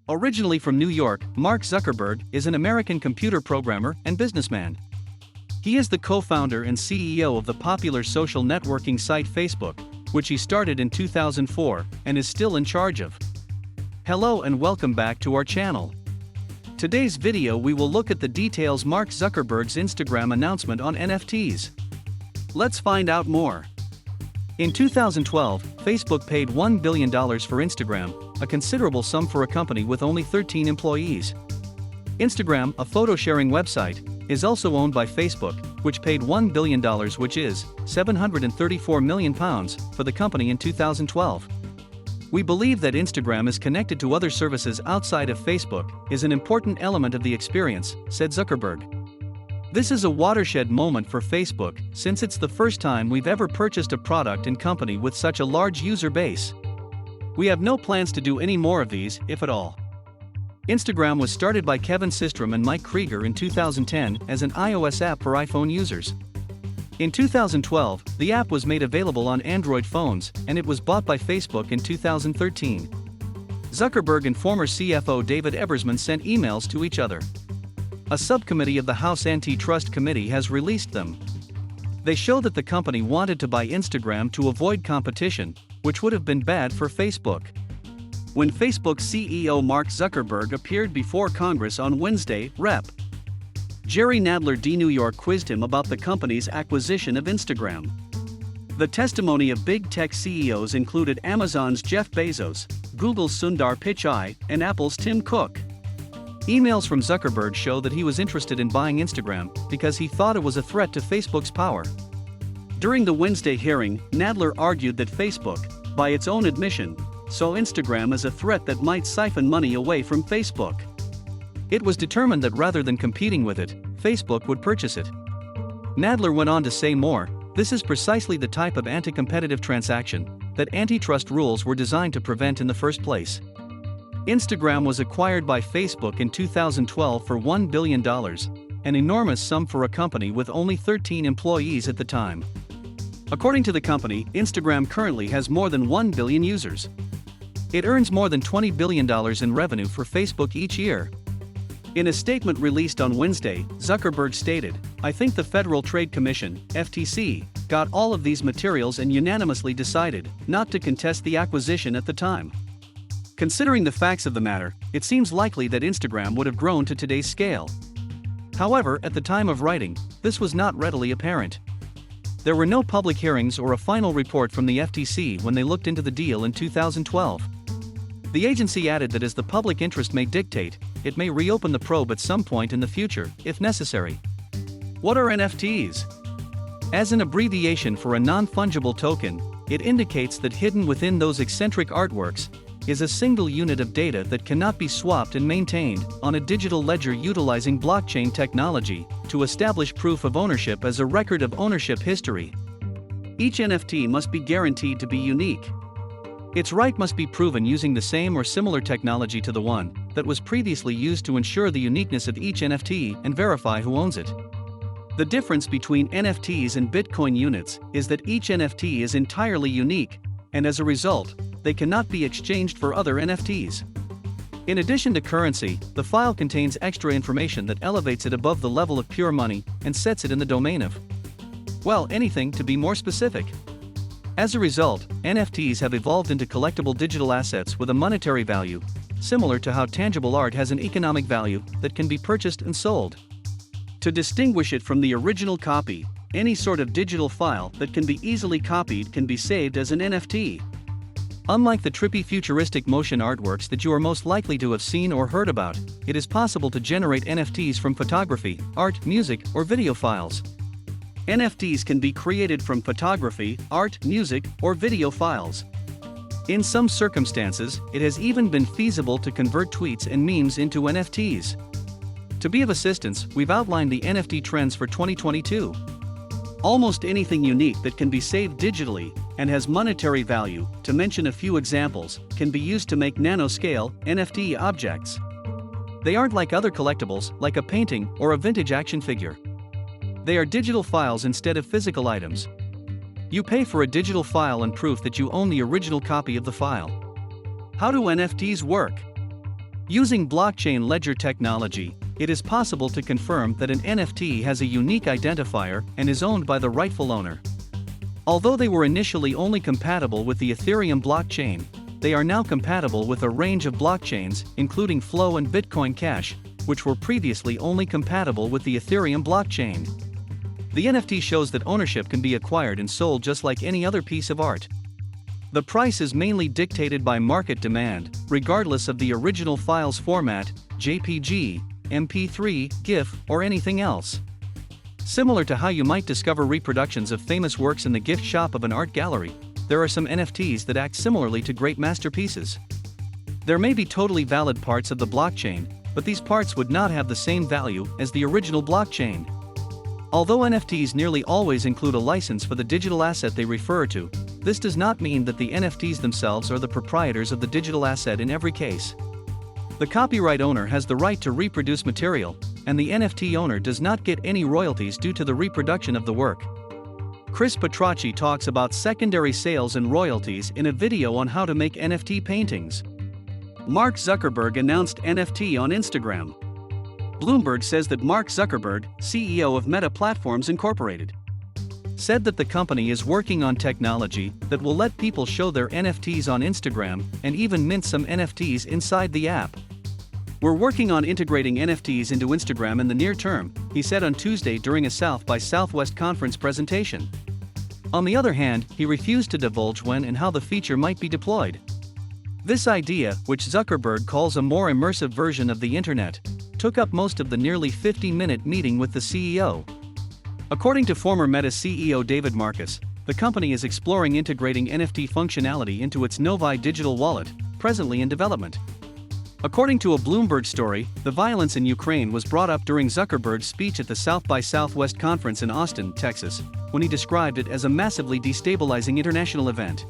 Originally from New York, Mark Zuckerberg is an American computer programmer and businessman. He is the co-founder and CEO of the popular social networking site Facebook, which he started in 2004 and is still in charge of. Hello and welcome back to our channel. Today's video we will look at the details Mark Zuckerberg's Instagram announcement on NFTs. Let's find out more. In 2012, Facebook paid $1 billion for Instagram, a considerable sum for a company with only 13 employees. Instagram, a photo-sharing website, is also owned by Facebook, which paid $1 billion, which is £734 million, for the company in 2012. We believe that Instagram is connected to other services outside of Facebook, is an important element of the experience, said Zuckerberg. This is a watershed moment for Facebook, since it's the first time we've ever purchased a product and company with such a large user base. We have no plans to do any more of these, if at all. Instagram was started by Kevin Systrom and Mike Krieger in 2010 as an iOS app for iPhone users. In 2012, the app was made available on Android phones, and it was bought by Facebook in 2013. Zuckerberg and former CFO David Ebersman sent emails to each other. A subcommittee of the House Antitrust Committee has released them. They show that the company wanted to buy Instagram to avoid competition, which would have been bad for Facebook. When Facebook CEO Mark Zuckerberg appeared before Congress on Wednesday, Rep. Jerry Nadler D. New York quizzed him about the company's acquisition of Instagram. The testimony of big tech CEOs included Amazon's Jeff Bezos, Google's Sundar Pichai, and Apple's Tim Cook. Emails from Zuckerberg show that he was interested in buying Instagram because he thought it was a threat to Facebook's power. During the Wednesday hearing, Nadler argued that Facebook, by its own admission, saw Instagram as a threat that might siphon money away from Facebook. It was determined that rather than competing with it, Facebook would purchase it. Nadler went on to say more, "This is precisely the type of anti-competitive transaction that antitrust rules were designed to prevent in the first place." Instagram was acquired by Facebook in 2012 for $1 billion, an enormous sum for a company with only 13 employees at the time. According to the company, Instagram currently has more than 1 billion users. It earns more than $20 billion in revenue for Facebook each year. In a statement released on Wednesday, Zuckerberg stated, "I think the Federal Trade Commission, FTC, got all of these materials and unanimously decided not to contest the acquisition at the time. Considering the facts of the matter, it seems likely that Instagram would have grown to today's scale." However, at the time of writing, this was not readily apparent. There were no public hearings or a final report from the FTC when they looked into the deal in 2012. The agency added that as the public interest may dictate, it may reopen the probe at some point in the future, if necessary. What are NFTs? As an abbreviation for a non-fungible token, it indicates that hidden within those eccentric artworks is a single unit of data that cannot be swapped and maintained on a digital ledger utilizing blockchain technology to establish proof of ownership as a record of ownership history. Each NFT must be guaranteed to be unique. Its right must be proven using the same or similar technology to the one that was previously used to ensure the uniqueness of each NFT and verify who owns it. The difference between NFTs and Bitcoin units is that each NFT is entirely unique, and as a result, they cannot be exchanged for other NFTs. In addition to currency, the file contains extra information that elevates it above the level of pure money and sets it in the domain of, well, anything to be more specific. As a result, NFTs have evolved into collectible digital assets with a monetary value, similar to how tangible art has an economic value that can be purchased and sold. To distinguish it from the original copy, any sort of digital file that can be easily copied can be saved as an NFT. Unlike the trippy futuristic motion artworks that you are most likely to have seen or heard about, it is possible to generate NFTs from photography, art, music, or video files. NFTs can be created from photography, art, music, or video files. In some circumstances, it has even been feasible to convert tweets and memes into NFTs. To be of assistance, we've outlined the NFT trends for 2022. Almost anything unique that can be saved digitally and has monetary value, to mention a few examples, can be used to make nanoscale NFT objects. They aren't like other collectibles, like a painting or a vintage action figure. They are digital files instead of physical items. You pay for a digital file and proof that you own the original copy of the file. How do NFTs work? Using blockchain ledger technology, it is possible to confirm that an NFT has a unique identifier and is owned by the rightful owner. Although they were initially only compatible with the Ethereum blockchain, they are now compatible with a range of blockchains, including Flow and Bitcoin Cash, which were previously only compatible with the Ethereum blockchain. The NFT shows that ownership can be acquired and sold just like any other piece of art. The price is mainly dictated by market demand, regardless of the original file's format, JPG, MP3, GIF, or anything else. Similar to how you might discover reproductions of famous works in the gift shop of an art gallery, there are some NFTs that act similarly to great masterpieces. There may be totally valid parts of the blockchain, but these parts would not have the same value as the original blockchain. Although NFTs nearly always include a license for the digital asset they refer to, this does not mean that the NFTs themselves are the proprietors of the digital asset in every case. The copyright owner has the right to reproduce material, and the NFT owner does not get any royalties due to the reproduction of the work. Chris Petracci talks about secondary sales and royalties in a video on how to make NFT paintings. Mark Zuckerberg announced NFT on Instagram. Bloomberg says that Mark Zuckerberg, CEO of Meta Platforms Incorporated, said that the company is working on technology that will let people show their NFTs on Instagram and even mint some NFTs inside the app. "We're working on integrating NFTs into Instagram in the near term," he said on Tuesday during a South by Southwest conference presentation. On the other hand, he refused to divulge when and how the feature might be deployed. This idea, which Zuckerberg calls a more immersive version of the internet, took up most of the nearly 50-minute meeting with the CEO. According to former Meta CEO David Marcus, the company is exploring integrating NFT functionality into its Novi digital wallet, presently in development. According to a Bloomberg story, the violence in Ukraine was brought up during Zuckerberg's speech at the South by Southwest conference in Austin, Texas, when he described it as a massively destabilizing international event.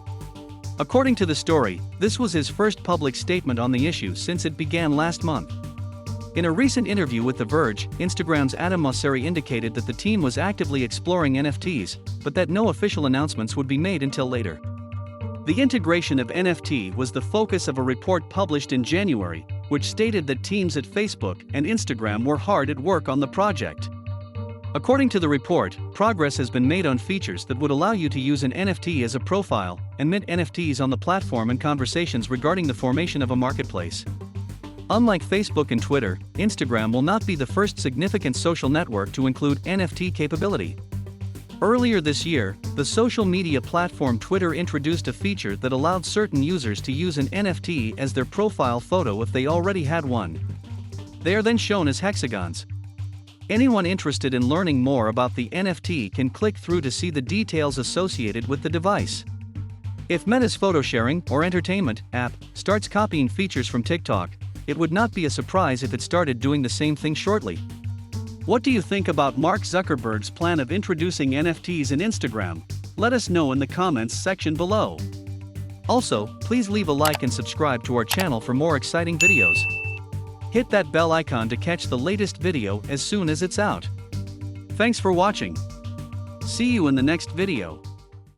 According to the story, this was his first public statement on the issue since it began last month. In a recent interview with The Verge, Instagram's Adam Mosseri indicated that the team was actively exploring NFTs, but that no official announcements would be made until later. The integration of NFT was the focus of a report published in January, which stated that teams at Facebook and Instagram were hard at work on the project. According to the report, progress has been made on features that would allow you to use an NFT as a profile and mint NFTs on the platform and conversations regarding the formation of a marketplace. Unlike Facebook and Twitter, Instagram will not be the first significant social network to include NFT capability. Earlier this year, the social media platform Twitter introduced a feature that allowed certain users to use an NFT as their profile photo if they already had one. They are then shown as hexagons. Anyone interested in learning more about the NFT can click through to see the details associated with the device. If Meta's photo sharing or entertainment app starts copying features from TikTok, it would not be a surprise if it started doing the same thing shortly. What do you think about Mark Zuckerberg's plan of introducing NFTs in Instagram? Let us know in the comments section below. Also, please leave a like and subscribe to our channel for more exciting videos. Hit that bell icon to catch the latest video as soon as it's out. Thanks for watching. See you in the next video.